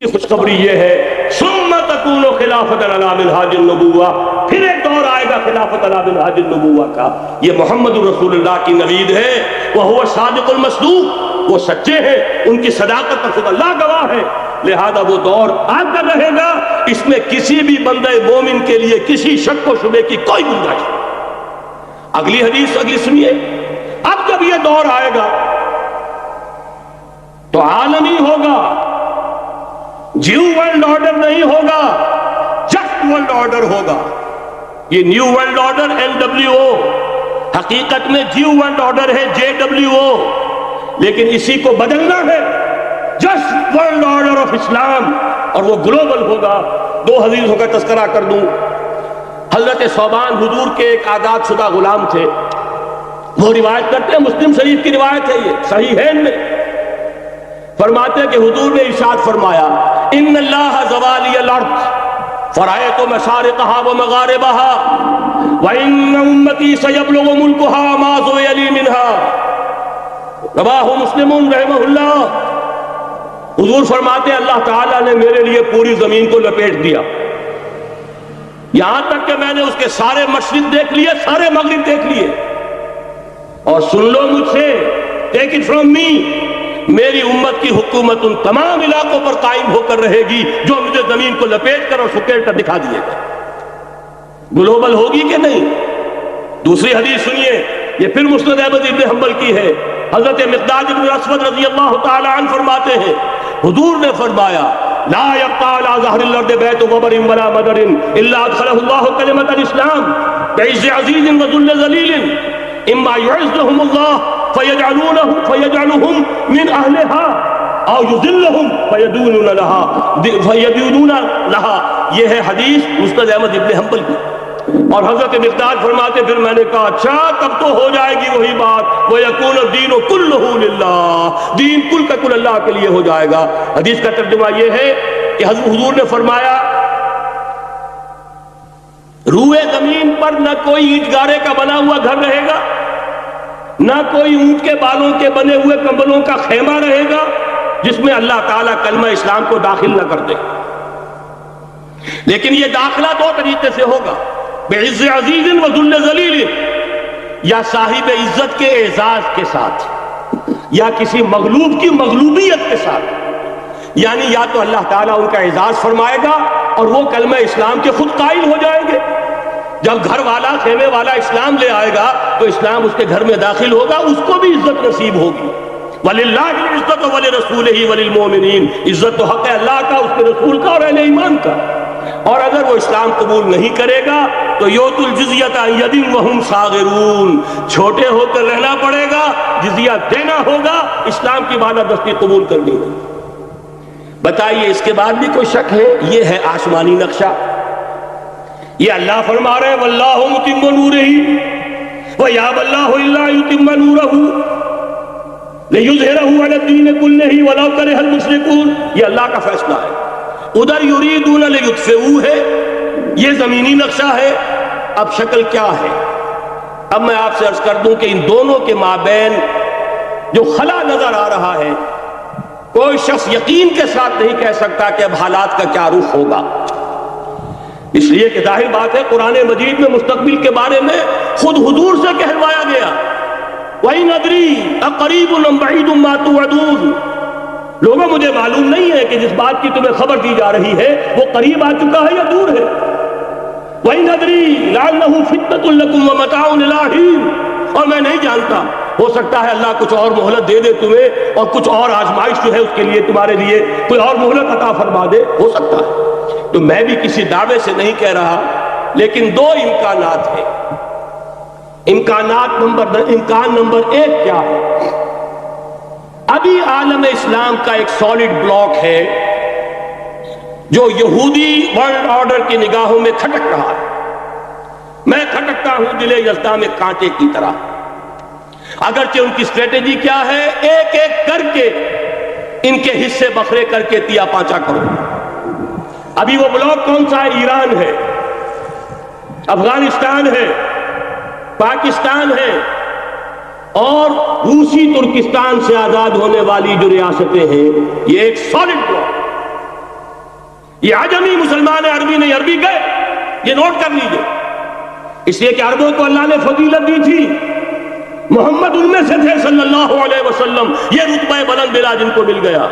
خوشخبری یہ ہے ثم تکون خلافت علی منہاج النبوہ، پھر ایک دور آئے گا خلافت علی منہاج النبوہ کا۔ یہ محمد رسول اللہ کی نوید ہے، وہو صادق المصدوق، وہ سچے ہیں، ان کی صداقت پر خود اللہ گواہ ہے، لہذا وہ دور آتا رہے گا، اس میں کسی بھی بندہ مومن کے لیے کسی شک و شبے کی کوئی گنجائش نہیں۔ اگلی حدیث اگلی سنیے، اب جب یہ دور آئے گا تو عالمی ہوگا، جیو ورلڈ آرڈر نہیں ہوگا، جسٹ ورلڈ آرڈر ہوگا۔ یہ نیو ورلڈ آرڈر NWO، حقیقت میں جیو ورلڈ آرڈر ہے JWO، لیکن اسی کو بدلنا ہے جسٹ ورلڈ آرڈر آف اسلام، اور وہ گلوبل ہوگا۔ دو حدیثوں کا تذکرہ کر دوں۔ حضرت ثوبان حضور کے ایک آزاد شدہ غلام تھے، وہ روایت کرتے ہیں، مسلم شریف کی روایت ہے، یہ صحیحین میں فرماتے کہ حضور نے ارشاد فرمایا ان اللہ زوالی الارض فرأیت مشارقها ومغاربها وان امتی سیبلغ ملکها ما زوی لی منها، رواہ مسلم رحمہ اللہ۔ حضور فرماتے اللہ تعالیٰ نے میرے لیے پوری زمین کو لپیٹ دیا، یہاں تک کہ میں نے اس کے سارے مشرق دیکھ لیے، سارے مغرب دیکھ لیے، اور سن لو مجھ سے، ٹیک اٹ فرام می، میری امت کی حکومت ان تمام علاقوں پر قائم ہو کر رہے گی جو مجھے زمین کو لپیٹ کر اور سکیڑ کر دکھا دیے گا۔ گلوبل ہوگی کہ نہیں؟ دوسری حدیث سنیے، یہ پھر مسند احمد ابن حنبل کی ہے۔ حضرت مقداد بن اسود رضی اللہ تعالی عنہ فرماتے ہیں حضور نے فرمایا لا يبقى على ظهر الارض بيت وبر ولا مدر الا ادخله الله كلمة الاسلام بعز عزيز وذل ذليل اما يعزهم الله فيجعلهم من اهلها او يذلهم فيدونون لها۔ یہ ہے حدیث مسند احمد ابن حنبل کی۔ اور حضرت مقداد فرماتے پھر میں نے کہا اچھا تب تو ہو جائے گی وہی بات، وَيَكُونُ الدِّينُ كُلُّهُ لِلَّهِ، دین کل کا کل اللہ کے لیے ہو جائے گا۔ حدیث کا ترجمہ یہ ہے کہ حضور نے فرمایا روئے زمین پر نہ کوئی اینٹ گارے کا بنا ہوا گھر رہے گا، نہ کوئی اونٹ کے بالوں کے بنے ہوئے کمبلوں کا خیمہ رہے گا جس میں اللہ تعالیٰ کلمہ اسلام کو داخل نہ کر دے۔ لیکن یہ داخلہ دو طریقے سے ہوگا، بعز عزیز و ذل ذلیل، یا صاحب عزت کے اعزاز کے ساتھ، یا کسی مغلوب کی مغلوبیت کے ساتھ، یعنی یا تو اللہ تعالیٰ ان کا اعزاز فرمائے گا اور وہ کلمہ اسلام کے خود قائل ہو جائیں گے۔ جب گھر والا خیمے والا اسلام لے آئے گا تو اسلام اس کے گھر میں داخل ہوگا، اس کو بھی عزت نصیب ہوگی۔ وَلِلَّهِ الْعِزَّةُ وَلِرَسُولِهِ وَلِلْمُؤْمِنِينَ، عزت تو حق ہے اللہ کا، اس کے رسول کا اور اہل ایمان کا۔ اور اگر وہ اسلام قبول نہیں کرے گا تو یوت الجزیۃ عن ید وہم صاغرون، چھوٹے ہو کر رہنا پڑے گا، جزیہ دینا ہوگا، اسلام کی بالادستی قبول کرنی ہوگی۔ بتائیے اس کے بعد بھی کوئی شک ہے؟ یہ ہے آسمانی نقشہ۔ یہ اللہ فرما رہے ہیں واللہ متم نورہ ویابی اللہ الا یتم نورہ لیظہرہ علی الدین کلہ ولو کرہ المشرکون، یہ اللہ کا فیصلہ ہے۔ ادھر یریدون لیطفئوا ہے، یہ زمینی نقشہ ہے۔ اب شکل کیا ہے؟ اب میں آپ سے عرض کر دوں کہ ان دونوں کے مابین جو خلا نظر آ رہا ہے، کوئی شخص یقین کے ساتھ نہیں کہہ سکتا کہ اب حالات کا کیا رخ ہوگا، اس لیے کہ ظاہر بات ہے قرآن مجید میں مستقبل کے بارے میں خود حضور سے کہلوایا گیا وَإِنْ أَدْرِي أَقَرِيبٌ أَمْ بَعِيدٌ مَا تُوعَدُونَ۔ لوگوں مجھے معلوم نہیں ہے کہ جس بات کی تمہیں خبر دی جا رہی ہے وہ قریب آ چکا ہے یا دور ہے۔ وَإِنْ أَدْرِي لَعَلَّهُ فِتْنَةٌ لَكُمْ وَمَتَاعٌ إِلَىٰ حِينٍ، اور میں نہیں جانتا، ہو سکتا ہے اللہ کچھ اور مہلت دے دے تمہیں، اور کچھ اور آزمائش جو ہے اس کے لیے تمہارے لیے کوئی اور مہلت عطا فرما دے، ہو سکتا ہے۔ تو میں بھی کسی دعوے سے نہیں کہہ رہا، لیکن دو امکانات ہیں۔ امکان نمبر ایک کیا ہے؟ ابھی عالم اسلام کا ایک سالڈ بلاک ہے جو یہودی ورلڈ آرڈر کی نگاہوں میں کھٹک رہا ہے۔ میں کھٹکتا ہوں دل یزداں میں کانٹے کی طرح۔ اگرچہ ان کی اسٹریٹجی کیا ہے؟ ایک ایک کر کے ان کے حصے بکھرے کر کے تیا پانچا کرو۔ ابھی وہ بلاک کون سا ہے؟ ایران ہے، افغانستان ہے، پاکستان ہے، اور روسی ترکستان سے آزاد ہونے والی جو ریاستیں ہیں، یہ ایک سالڈ بلاک۔ یہ عجمی مسلمان عربی نہیں، عربی گئے، یہ نوٹ کر لیجئے، اس لیے کہ عربوں کو اللہ نے فضیلت دی تھی، محمد ان میں سے تھے صلی اللہ علیہ وسلم، یہ رتبہ بلند ملا جن کو مل گیا،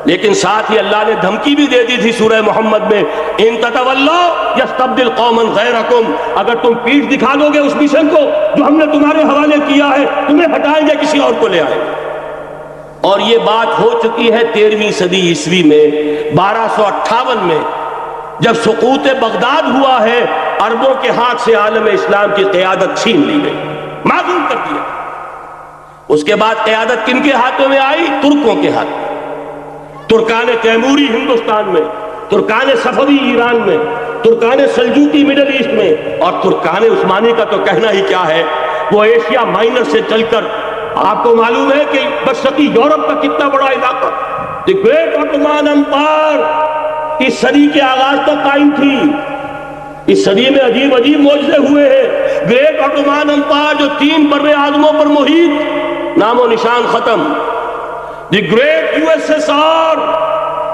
لیکن ساتھ ہی اللہ نے دھمکی بھی دے دی تھی سورہ محمد میں، ان تتولوا یستبدل قوما غیرکم، اگر تم پیٹھ دکھا دو گے اس مشن کو جو ہم نے تمہارے حوالے کیا ہے، تمہیں ہٹائیں گے، کسی اور کو لے آئیں گے۔ اور یہ بات ہو چکی ہے 13ویں صدی عیسوی میں، 1258 میں جب سقوط بغداد ہوا ہے، عربوں کے ہاتھ سے عالم اسلام کی قیادت چھین لی گئی، معزول کر دیا۔ اس کے بعد قیادت کن کے ہاتھوں میں آئی؟ ترکوں کے ہاتھ میں، ترکان تیموری ہندوستان میں، ترکان صفوی ایران میں، ترکان سلجوقی مڈل ایسٹ میں، اور ترکان عثمانی کا تو کہنا ہی کیا ہے، وہ ایشیا مائنر سے چل کر آپ کو معلوم ہے کہ مشرقی یورپ کا کتنا بڑا علاقہ، دی گریٹ آٹومان امپائر اس صدی کے آغاز تک قائم تھی۔ اس صدی میں عجیب عجیب معجزے ہوئے ہیں۔ گریٹ آٹومان امپائر جو 3 بر اعظموں پر محیط، نام و نشان ختم۔ The great U S S R,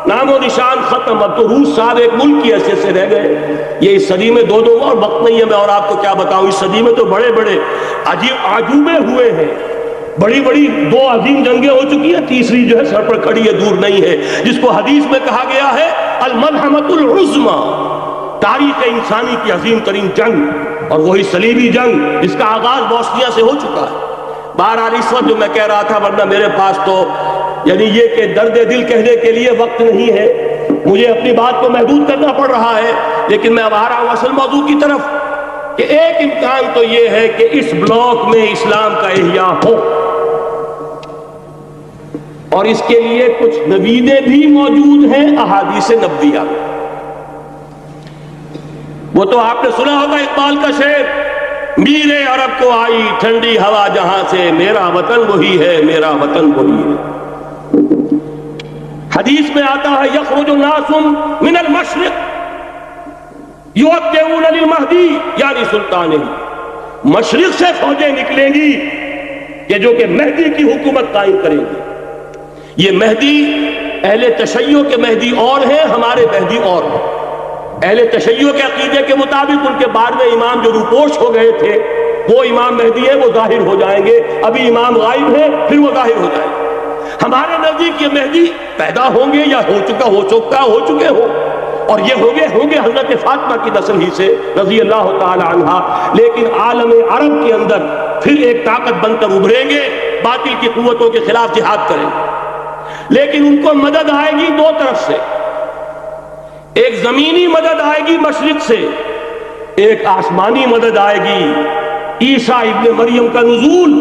نام و نشان ختم۔ اب تو روس صاحب ایک ملک کی حیثیت سے رہ گئے۔ یہ اس صدی میں دو اور وقت نہیں ہے میں اور آپ کو کیا بتاؤں، اس صدی میں تو بڑے بڑے عجیب عجوبے ہوئے ہیں، بڑی بڑی 2 عظیم جنگیں ہو چکی ہیں، تیسری جو ہے سر پر کھڑی ہے، دور نہیں ہے، جس کو حدیث میں کہا گیا ہے الملحمۃ العظمی، تاریخ انسانی کی عظیم ترین جنگ، اور وہی صلیبی جنگ جس کا آغاز بوسنیا سے ہو چکا ہے۔ بہرحال اس وقت جو میں کہہ رہا تھا، ورنہ میرے پاس تو یعنی یہ کہ درد دل کہنے کے لیے وقت نہیں ہے، مجھے اپنی بات کو محدود کرنا پڑ رہا ہے، لیکن میں اب آ رہا ہوں اصل موضوع کی طرف، کہ ایک امکان تو یہ ہے کہ اس بلاک میں اسلام کا احیاء ہو، اور اس کے لیے کچھ نویدیں بھی موجود ہیں احادیث نبویہ۔ وہ تو آپ نے سنا ہوگا اقبال کا شعر، میرے عرب کو آئی ٹھنڈی ہوا جہاں سے، میرا وطن وہی ہے، میرا وطن وہی ہے۔ حدیث میں آتا ہے یخرج الناس من المشرق یوقعون للمہدی یعنی سلطانہ، مشرق سے فوجیں نکلیں گی کہ جو کہ مہدی کی حکومت قائم کریں گی۔ یہ مہدی اہل تشیع کے مہدی اور ہیں، ہمارے مہدی اور ہیں۔ اہل تشیع کے عقیدے کے مطابق ان کے بعد میں امام جو روپوش ہو گئے تھے وہ امام مہدی ہیں، وہ ظاہر ہو جائیں گے، ابھی امام غائب ہیں، پھر وہ ظاہر ہو جائیں گے۔ ہمارے نزدیک یہ مہدی پیدا ہوں گے یا ہو چکے ہو، اور یہ ہوں گے حضرت فاطمہ کی نسل ہی سے رضی اللہ تعالی عنہا، لیکن عالم عرب کے اندر پھر ایک طاقت بن کر ابھریں گے، باطل کی قوتوں کے خلاف جہاد کریں گے، لیکن ان کو مدد آئے گی 2 طرف سے، ایک زمینی مدد آئے گی مشرق سے، ایک آسمانی مدد آئے گی، عیسیٰ ابن مریم کا نزول،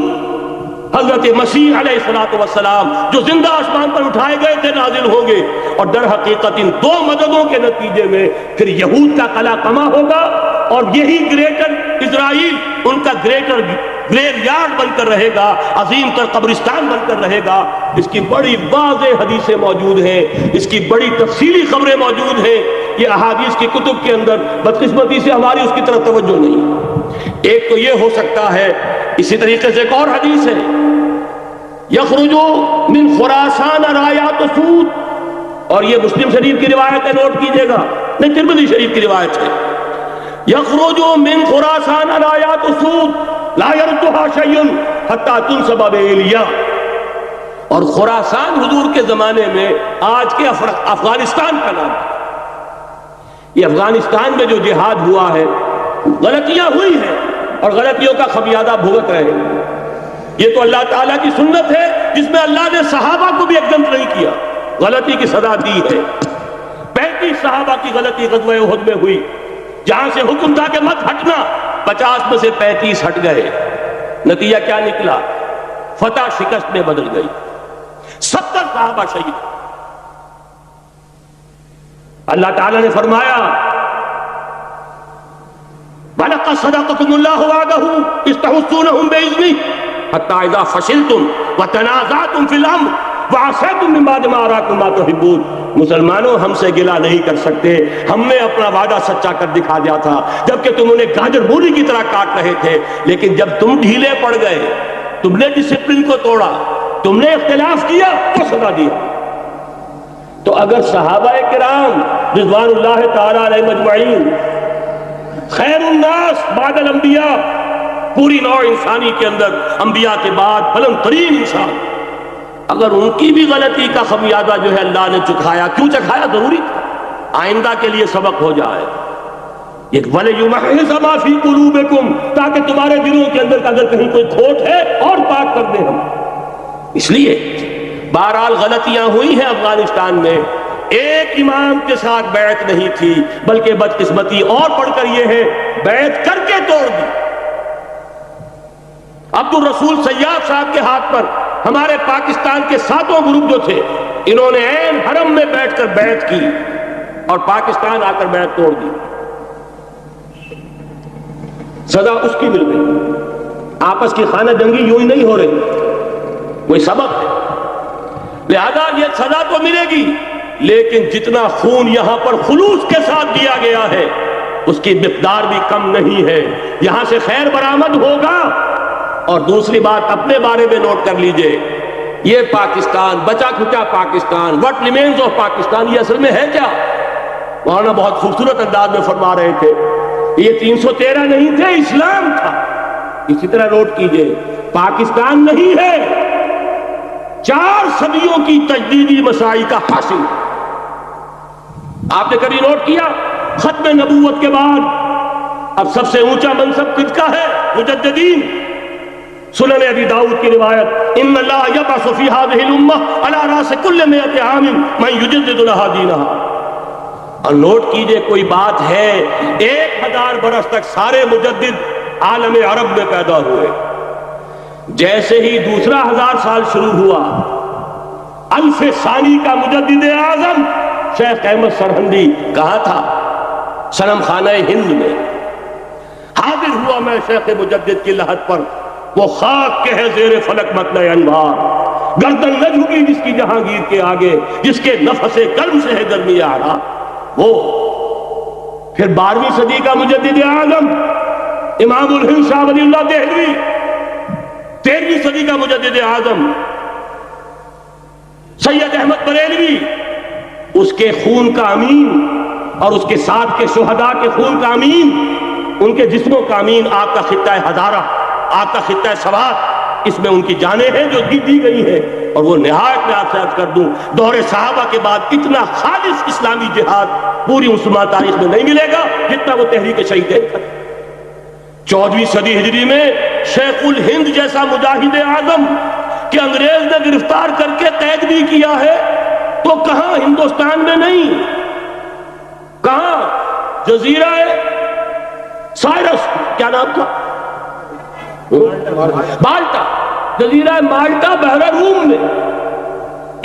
حضرت مسیح علیہ السلام جو زندہ آسمان پر اٹھائے گئے تھے نازل ہوں گے، اور در حقیقت ان 2 مددوں کے نتیجے میں پھر یہود کا قلعہ کما ہوگا، اور یہی گریٹر اسرائیل ان کا گریٹر گریو یارڈ بن کر رہے گا، عظیم تر قبرستان بن کر رہے گا۔ اس کی بڑی واضح حدیثیں موجود ہیں، اس کی بڑی تفصیلی خبریں موجود ہیں، یہ احادیث کی کتب کے اندر، بدقسمتی سے ہماری اس کی طرف توجہ نہیں۔ ایک تو یہ ہو سکتا ہے، اسی طریقے سے ایک اور حدیث ہے، یخرج من خراسان رایات سود، اور یہ مسلم شریف کی روایت ہے، نوٹ کیجئے گا، نہیں ترمذی شریف کی روایت ہے، یخرج من خراسان رایات سود لا یردها شیء حتی تنصب بإیلیا، اور خراسان حضور کے زمانے میں آج کے افغانستان کا نام ہے۔ یہ افغانستان میں جو جہاد ہوا ہے، غلطیاں ہوئی ہیں اور غلطیوں کا خمیازہ بھگت رہے ہیں، یہ تو اللہ تعالیٰ کی سنت ہے جس میں اللہ نے صحابہ کو بھی ایگزمپٹ نہیں کیا، غلطی کی سزا دی ہے۔ 35 صحابہ کی غلطی غزوہ احد میں ہوئی، جہاں سے حکم تھا کہ مت ہٹنا، 50 میں سے 35 ہٹ گئے، نتیجہ کیا نکلا؟ فتح شکست میں بدل گئی، 70 صحابہ شہید۔ اللہ تعالیٰ نے فرمایا وَلَقَدْ صَدَقَكُمُ اللَّهُ وَعْدَهُ إِذْ تَحُسُّونَهُم بِإِذْنِهِ حَتَّىٰ إِذَا فَشِلْتُمْ وَتَنَازَعْتُمْ فِي الْأَمْرِ وَعَصَيْتُم مِّن بَعْدِ مَا أَرَاكُم مَّا تُحِبُّونَ۔ مسلمانوں، ہم سے گلہ نہیں کر سکتے، ہم نے اپنا وعدہ سچا کر دکھا دیا تھا، جبکہ تم انہیں گاجر مولی کی طرح کاٹ رہے تھے، لیکن جب تم ڈھیلے پڑ گئے، تم نے ڈسپلن کو توڑا، تم نے اختلاف کیا تو سزا دیا۔ تو اگر صحابہ کرام رضوان اللہ تعالی علیہ مجمعین خیر الناس بعد الانبیاء، پوری نوع انسانی کے اندر انبیاء کے بعد بلند ترین انسان، اگر ان کی بھی غلطی کا خمیازہ جو ہے اللہ نے چکھایا، کیوں چکھایا؟ ضروری تھا، آئندہ کے لیے سبق ہو جائے۔ وَلِيُمَحِّصَ مَا فِي قُلُوبِكُمْ، تاکہ تمہارے دلوں کے اندر اگر کہیں کوئی کھوٹ ہے اور پاک کر دیں ہم۔ اس لیے بہرحال غلطیاں ہوئی ہیں افغانستان میں، ایک امام کے ساتھ بیعت نہیں تھی، بلکہ بدقسمتی اور پڑھ کر یہ ہے بیعت کر کے توڑ دی۔ عبد الرسول سیاف صاحب کے ہاتھ پر ہمارے پاکستان کے 7 گروپ جو تھے، انہوں نے عین حرم میں بیٹھ کر بیعت کی اور پاکستان آ کر بیعت توڑ دی، سزا اس کی مل گئی۔ آپس کی خانہ جنگی یوں ہی نہیں ہو رہی، کوئی سبب ہے، لہذا یہ سزا تو ملے گی، لیکن جتنا خون یہاں پر خلوص کے ساتھ دیا گیا ہے اس کی مقدار بھی کم نہیں ہے۔ یہاں سے خیر برآمد ہوگا۔ اور دوسری بات اپنے بارے میں نوٹ کر لیجئے، یہ پاکستان، بچا کھچا Pakistan, what remains of Pakistan, یہ اصل میں ہے کیا؟ مولانا بہت خوبصورت انداز میں فرما رہے تھے، یہ 313 نہیں تھے، اسلام تھا۔ اسی طرح نوٹ کیجئے، پاکستان نہیں ہے، 4 صدیوں کی تجدیدی مساعی کا حاصل۔ آپ نے کبھی نوٹ کیا ختم نبوت کے بعد اب سب سے اونچا منصب کس کا ہے؟ مجددین۔ سنن ابی داؤد کی روایت، ان اللہ یبعث فی هذه الامہ علی راس کل 100 عام من یجدد لها دینها۔ اور نوٹ کیجئے کوئی بات ہے، 1000 برس تک سارے مجدد عالم عرب میں پیدا ہوئے، جیسے ہی دوسرا 1000 سال شروع ہوا، الف ثانی کا مجدد اعظم شیخ احمد سرہندی کہاں تھا؟ صنم خانہ ہند میں حاضر ہوا۔ میں شیخ مجدد کی لحد پر، وہ خاک کے ہے زیر فلک مطلع انوار، گردن نہ جھکی جس کی جہانگیر کے آگے، جس کے نفس قلم سے ہے گرمی آرا۔ وہ پھر 12ویں صدی کا مجدد اعظم امام الہند شاہ ولی اللہ دہلوی، 13ویں صدی کا مجدد اعظم سید احمد بریلوی، اس کے خون کا امین اور اس کے ساتھ کے شہداء کے خون کا امین، ان کے جسموں کا امین آپ کا خطہ ہزارہ، آپ کا خطہ سوات، اس میں ان کی جانیں ہیں جو دی گئی ہیں۔ اور وہ نہایت میں آپ سے عرض کر دوں، دور صحابہ کے بعد اتنا خالص اسلامی جہاد پوری مسلمان تاریخ میں نہیں ملے گا جتنا وہ تحریک شہیدین تھا۔ 14ویں صدی ہجری میں شیخ الہند جیسا مجاہد اعظم کہ انگریز نے گرفتار کر کے قید بھی کیا ہے، تو کہاں؟ ہندوستان میں نہیں، کہاں؟ جزیرہ سائرس، کیا نام تھا؟ مالٹا، جزیرہ مالٹا بحر روم میں۔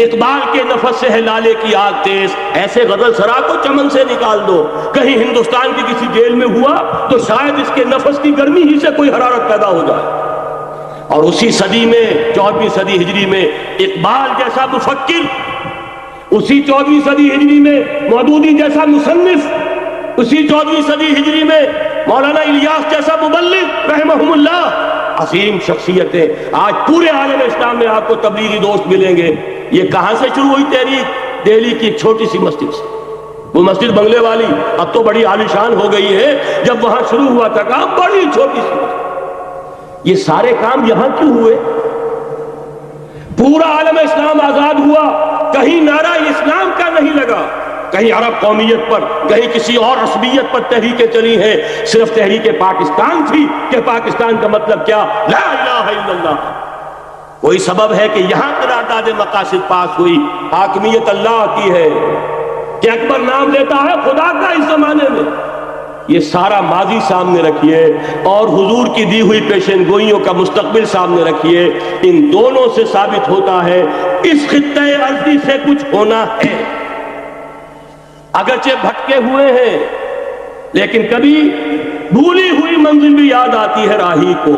اقبال کے نفس سے ہے لالے کی آگ تیز، ایسے غزل سرا کو چمن سے نکال دو۔ کہیں ہندوستان کی کسی جیل میں ہوا تو شاید اس کے نفس کی گرمی ہی سے کوئی حرارت پیدا ہو جائے۔ اور اسی صدی میں، 14ویں صدی ہجری میں، اقبال جیسا مفکر، اسی 14ویں صدی ہجری میں مودودی جیسا مصنف، اسی 14ویں صدی ہجری میں مولانا الیاس جیسا مبلغ رحمہم اللہ، عظیم شخصیتیں آج پورے عالم اسلام میں آپ کو تبلیغی دوست ملیں گے۔ یہ کہاں سے شروع ہوئی تحریک؟ دہلی کی ایک چھوٹی سی مسجد سے، وہ مسجد بنگلے والی اب تو بڑی عالیشان ہو گئی ہے، جب وہاں شروع ہوا تھا کام بڑی چھوٹی سی مسجد۔ یہ سارے کام یہاں کیوں ہوئے؟ پورا عالم اسلام آزاد ہوا، کہیں نعرہ اسلام کا نہیں لگا، کہیں عرب قومیت پر، کہیں کسی اور عصبیت پر تحریکیں چلی ہیں، صرف تحریک پاکستان تھی کہ پاکستان کا مطلب کیا؟ لا الہ الا اللہ۔ کوئی سبب ہے کہ یہاں قرارداد مقاصد پاس ہوئی، حاکمیت اللہ کی ہے، کہ اکبر نام لیتا ہے خدا کا اس زمانے میں۔ یہ سارا ماضی سامنے رکھیے اور حضور کی دی ہوئی پیشن گوئیوں کا مستقبل سامنے رکھیے، ان دونوں سے ثابت ہوتا ہے اس خطہ ارضی سے کچھ ہونا ہے۔ اگرچہ بھٹکے ہوئے ہیں لیکن کبھی بھولی ہوئی منزل بھی یاد آتی ہے راہی کو،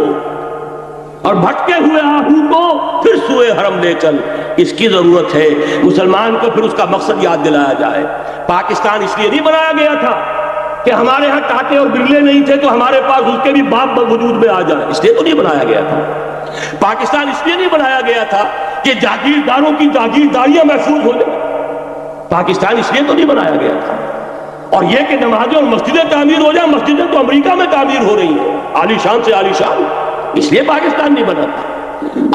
اور بھٹکے ہوئے آہو کو پھر سوئے حرم لے چل، اس کی ضرورت ہے مسلمان کو پھر اس کا مقصد یاد دلایا جائے۔ پاکستان اس لیے نہیں بنایا گیا تھا کہ ہمارے ہاں ٹاٹے اور برلے نہیں تھے تو ہمارے پاس اس کے بھی باپ وجود میں آ جائے، اس لیے تو نہیں بنایا گیا تھا۔ پاکستان اس لیے نہیں بنایا گیا تھا کہ جاگیرداروں کی جاگیرداریاں محفوظ ہو جائیں۔ پاکستان اس لیے تو نہیں بنایا گیا تھا. اور یہ کہ نمازیں اور مسجدیں تعمیر ہو جائیں، مسجدیں تو امریکہ میں تعمیر ہو رہی ہیں عالی شان سے عالی شان، اس لیے پاکستان نہیں بنا تھا.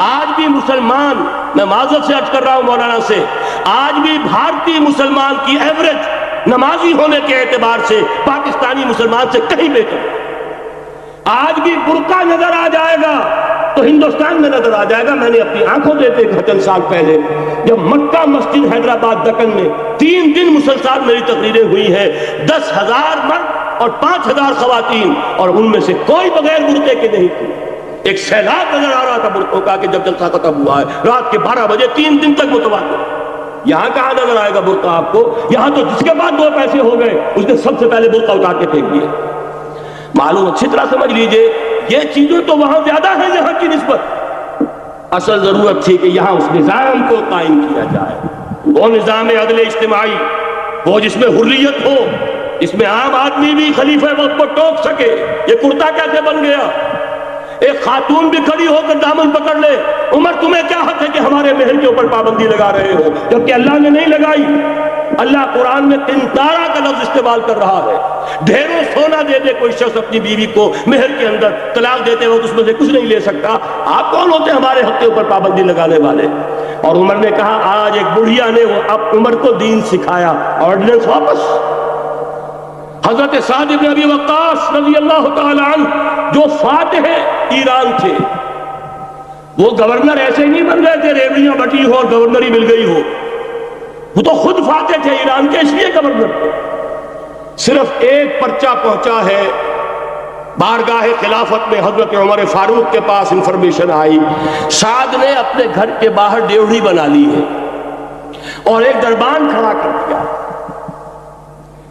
آج بھی مسلمان، میں معذرت سے عرض کر رہا ہوں مولانا سے، آج بھی بھارتی مسلمان کی ایوریج نمازی ہونے کے اعتبار سے پاکستانی مسلمان سے کہیں بہتر. آج بھی برقع نظر آ جائے گا تو ہندوستان میں نظر آ جائے گا. میں نے اپنی آنکھوں سے دیکھا چند سال پہلے جب مکہ مسجد حیدرآباد دکن میں 3 دن مسلسل میری تقریریں ہوئی ہیں، 10,000 مرد اور 5,000 خواتین، اور ان میں سے کوئی بغیر برقعے کے نہیں تھی. ایک سیلاب نظر آ رہا تھا برقعوں کا کہ جب جلسہ ختم ہوا ہے رات کے 12 بجے 3 دن تک متواتر. یہاں کہاں نظر آئے گا برقع آپ کو؟ یہاں تو جس کے بعد 2 پیسے ہو گئے اس نے سب سے پہلے برقع اتار کے پھینک دیے. معلوم اچھی طرح سمجھ لیجئے یہ چیزیں تو وہاں زیادہ ہیں یہاں کی نسبت. اصل ضرورت تھی کہ یہاں اس نظام کو قائم کیا جائے، وہ نظام عدل اجتماعی، وہ جس میں حریت ہو، جس میں عام آدمی بھی خلیفہ وقت کو ٹوک سکے. یہ کرتا کیسے بن گیا؟ ایک خاتون بھی کھڑی ہو کر دامن پکڑ لے، عمر تمہیں کیا حق ہے کہ ہمارے مہر کے اوپر پابندی لگا رہے ہو، جبکہ اللہ نے نہیں لگائی. اللہ قرآن میں قنطارہ کا لفظ استعمال کر رہا ہے. ڈھیروں سونا دے دے کوئی شخص اپنی بیوی کو مہر کے اندر، طلاق دیتے وقت اس میں سے کچھ نہیں لے سکتا. آپ کون ہوتے ہیں ہمارے حق کے اوپر پابندی لگانے والے؟ اور عمر نے کہا آج ایک بڑھیا نے اب عمر کو دین سکھایا، آرڈیننس واپس. حضرت سعد بن ابی وقاص رضی اللہ تعالی عنہ جو فاتح ایران تھے، وہ گورنر ایسے ہی نہیں بن گئے تھے ریوڑیاں بٹی ہو اور گورنری مل گئی ہو. وہ تو خود فاتح تھے ایران کے، اس لیے گورنر تھے. صرف ایک پرچہ پہنچا ہے بارگاہ خلافت میں، حضرت عمر فاروق کے پاس انفارمیشن آئی سعد نے اپنے گھر کے باہر ڈیوڑی بنا لی ہے اور ایک دربان کھڑا کر دیا.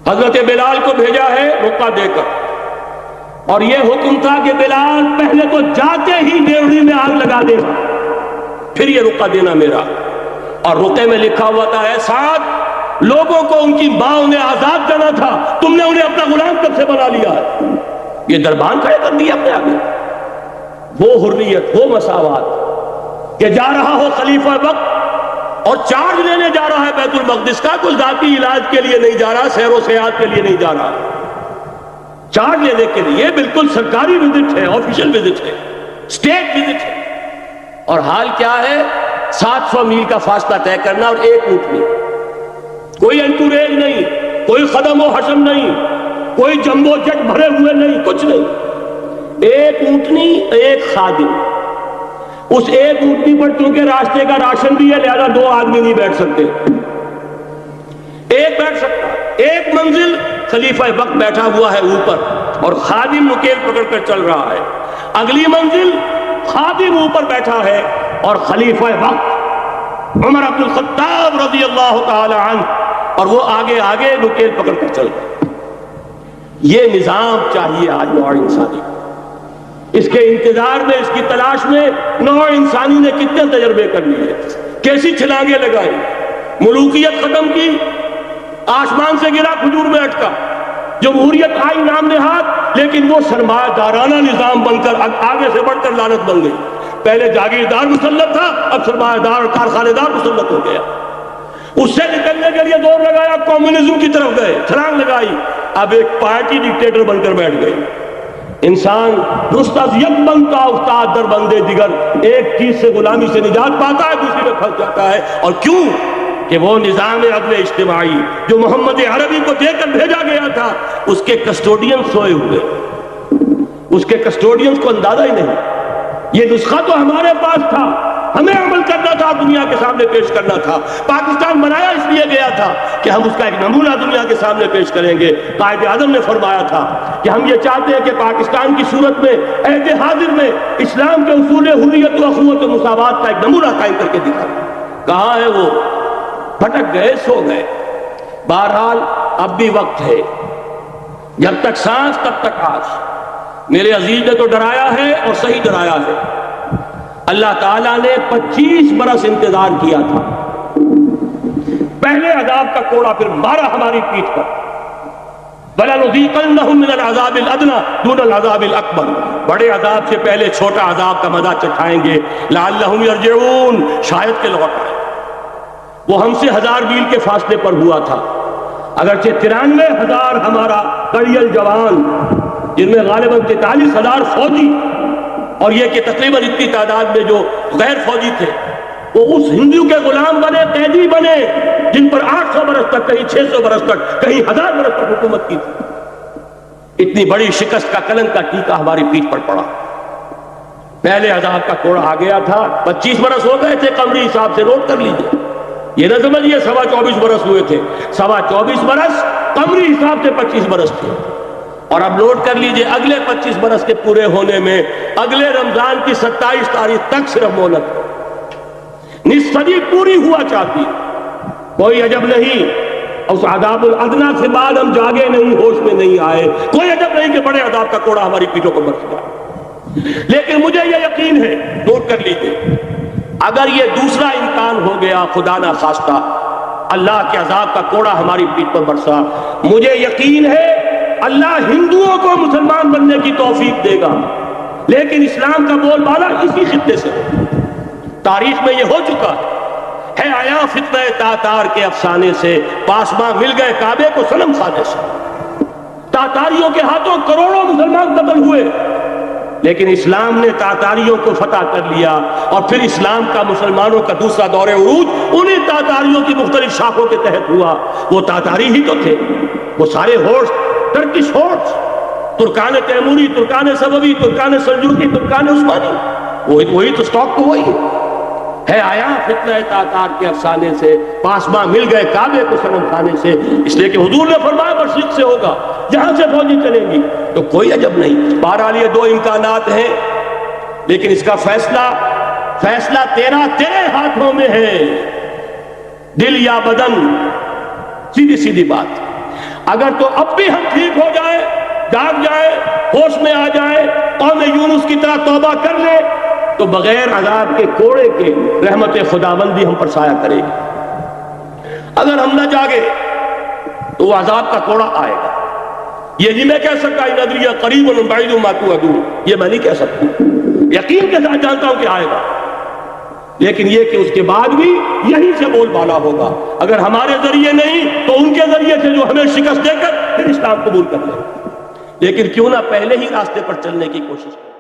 حضرت بلال کو بھیجا ہے رقعہ دے کر، اور یہ حکم تھا کہ بلال پہلے تو جاتے ہی ڈیوڑی میں آگ لگا دے، پھر یہ رقعہ دینا میرا. اور رقعے میں لکھا ہوا تھا اے سعد، لوگوں کو ان کی ماں نے آزاد کرنا تھا، تم نے انہیں اپنا غلام کب سے بنا لیا ہے؟ یہ دربان کھڑے کر دیا اپنے آگے. وہ حریت، وہ مساوات کہ جا رہا ہو خلیفہ وقت اور چارج لینے جا رہا ہے بیت المقدس کا، کوئی ذاتی علاج کے لیے نہیں جا رہا، سیر و سیاحت کے لیے نہیں جا رہا، چارج لینے کے لیے. بالکل سرکاری وزٹ ہے، آفیشل وزٹ ہے، اسٹیٹ وزٹ ہے. اور حال کیا ہے؟ 700 میل کا فاصلہ طے کرنا اور ایک اونٹنی، کوئی انٹوریج نہیں، کوئی خدم و حشم نہیں، کوئی جمبو جٹ بھرے ہوئے نہیں، کچھ نہیں. ایک اونٹنی، ایک خادم. اس ایک اونٹنی پر چونکہ راستے کا راشن بھی ہے لہذا 2 آدمی نہیں بیٹھ سکتے، ایک بیٹھ سکتا. ایک منزل خلیفہ وقت بیٹھا ہوا ہے اوپر اور خادم نکیل پکڑ کر چل رہا ہے. اگلی منزل خادم اوپر بیٹھا ہے اور خلیفہ وقت عمر بن الخطاب رضی اللہ تعالی عنہ، اور وہ آگے آگے نکیل پکڑ کر چل رہا ہے. یہ نظام چاہیے آج نوع انسانی. اس کے انتظار میں، اس کی تلاش میں نوع انسانی نے کتنے تجربے کر لیے، کیسی چھلانگیں لگائی. ملوکیت ختم کی، آسمان سے گرا کھجور میں اٹکا. جمہوریت آئی نام نہاد، لیکن وہ سرمایہ دارانہ نظام بن کر آگے سے بڑھ کر لعنت بن گئی. پہلے جاگیردار مسلط تھا، اب سرمایہ دار اور کارخانے دار مسلط ہو گیا. اس سے نکلنے کے لیے دور لگایا، کمیونزم کی طرف گئے، چھلانگ لگائی، اب ایک پارٹی ڈکٹیٹر بن کر بیٹھ گئی. انسان رست از یک بنتا افتاد در بندے دیگر، ایک چیز سے غلامی سے نجات پاتا ہے، دوسری میں پھنس جاتا ہے. اور کیوں؟ کہ وہ نظام عدل اجتماعی جو محمد عربی کو دے کر بھیجا گیا تھا، اس کے کسٹوڈین سوئے ہوئے، اس کے کسٹوڈینز کو اندازہ ہی نہیں. یہ نسخہ تو ہمارے پاس تھا، ہمیں عمل کرنا تھا، دنیا کے سامنے پیش کرنا تھا. پاکستان بنایا اس لیے گیا تھا کہ ہم اس کا ایک نمونہ دنیا کے سامنے پیش کریں گے. قائد اعظم نے فرمایا تھا کہ ہم یہ چاہتے ہیں کہ پاکستان کی صورت میں عہد حاضر میں اسلام کے اصول حریت و اخوت و مساوات کا ایک نمونہ قائم کر کے دکھا. کہاں ہے وہ؟ بھٹک گئے، سو گئے. بہرحال اب بھی وقت ہے، جب تک سانس تب تک آس. میرے عزیز نے تو ڈرایا ہے اور صحیح ڈرایا ہے. اللہ تعالیٰ نے 25 برس انتظار کیا تھا. پہلے عذاب کا کوڑا پھر مارا ہماری پیٹھ پر. وَلَنُذِيقَنَّهُم مِّنَ الْعَذَابِ الْأَدْنَىٰ دُونَ الْعَذَابِ الْأَكْبَرِ، بڑے عذاب سے پہلے چھوٹا عذاب کا مزہ چکھائیں گے. لَعَلَّهُمْ يَرْجِعُونَ، شاید کہ لوٹ آئے. وہ ہم سے 1000 میل کے فاصلے پر ہوا تھا، اگرچہ 93,000 ہمارا کڑیل جوان، جن میں غالباً 43,000 فوجی، اور یہ کہ تقریباً اتنی تعداد میں جو غیر فوجی تھے، وہ اس ہندو کے غلام بنے، قیدی بنے، جن پر 800 برس تک، کہیں 600 برس تک، کہیں 1000 برس تک حکومت کی تھی۔ اتنی بڑی شکست کا کلنک کا ٹیکا ہماری پیٹھ پر پڑا۔ پہلے عذاب کا کوڑا آ گیا تھا، 25 برس ہو گئے تھے قمری حساب سے، نوٹ کر لیجئے، یہ نہ سمجھیے 24.25 برس ہوئے تھے، 24.25 برس قمری حساب سے 25 برس تھے۔ اور اب نوٹ کر لیجئے اگلے 25 برس کے پورے ہونے میں اگلے رمضان کی 27 تاریخ تک صرف مہلت ہے، نصف صدی پوری ہوا چاہتی۔ کوئی عجب نہیں اس عذاب الادنا سے بعد ہم جاگے نہیں، ہوش میں نہیں آئے، کوئی عجب نہیں کہ بڑے عذاب کا کوڑا ہماری پیٹھوں پر برس گیا۔ لیکن مجھے یہ یقین ہے، نوٹ کر لیجئے، اگر یہ دوسرا امکان ہو گیا، خدا نہ خواستہ اللہ کے عذاب کا کوڑا ہماری پیٹھ پر برسا، مجھے یقین ہے اللہ ہندوؤں کو مسلمان بننے کی توفیق دے گا۔ لیکن اسلام کا بول بالا اسی خطے سے تاریخ میں یہ ہو چکا ہے آیا فتنہ تاتار کے افسانے سے، پاسباں مل گئے کعبے کو صنم خانے سے۔ تاتاریوں کے ہاتھوں کروڑوں مسلمان قتل ہوئے، لیکن اسلام نے تاتاریوں کو فتح کر لیا، اور پھر اسلام کا مسلمانوں کا دوسرا دور عروج انہیں تاتاریوں کی مختلف شاخوں کے تحت ہوا۔ وہ تاتاری ہی تو تھے، وہ سارے ہورس، ٹرکش ہورس، ترکان تیموری، ترکان سبوی، ترکان سلجوقی، ترکان عثمانی، وہی تو سٹاک تو وہی ہے آیا فتنہ تاتار کے افسانے سے، پاسباں مل گئے کعبے کو صنم خانے سے۔ اس لیے کہ حضور نے فرمایا مشرق سے ہوگا، جہاں سے فوجی چلیں گی، تو کوئی عجب نہیں۔ بہرحال یہ دو امکانات ہیں، لیکن اس کا فیصلہ تیرے ہاتھوں میں ہے، دل یا بدن، سیدھی بات۔ اگر تو اب بھی ہم ٹھیک ہو جائیں، جاگ جائیں، ہوش میں آ جائیں، قوم یونس کی طرح توبہ کر لے، تو بغیر عذاب کے کوڑے کے رحمت خداوندی ہم پر سایہ کرے گی۔ اگر ہم نہ جاگے تو وہ عذاب کا کوڑا آئے گا۔ یہ نہیں میں کہہ سکتا ان ادریہ قریب بعید ما توعدون، یہ میں نہیں کہہ سکتا، یقین کے ساتھ جانتا ہوں کہ آئے گا، لیکن یہ کہ اس کے بعد بھی یہی سے بول بالا ہوگا۔ اگر ہمارے ذریعے نہیں تو ان کے ذریعے سے، جو ہمیں شکست دے کر پھر اسلام قبول کر لے، لیکن کیوں نہ پہلے ہی راستے پر چلنے کی کوشش کریں۔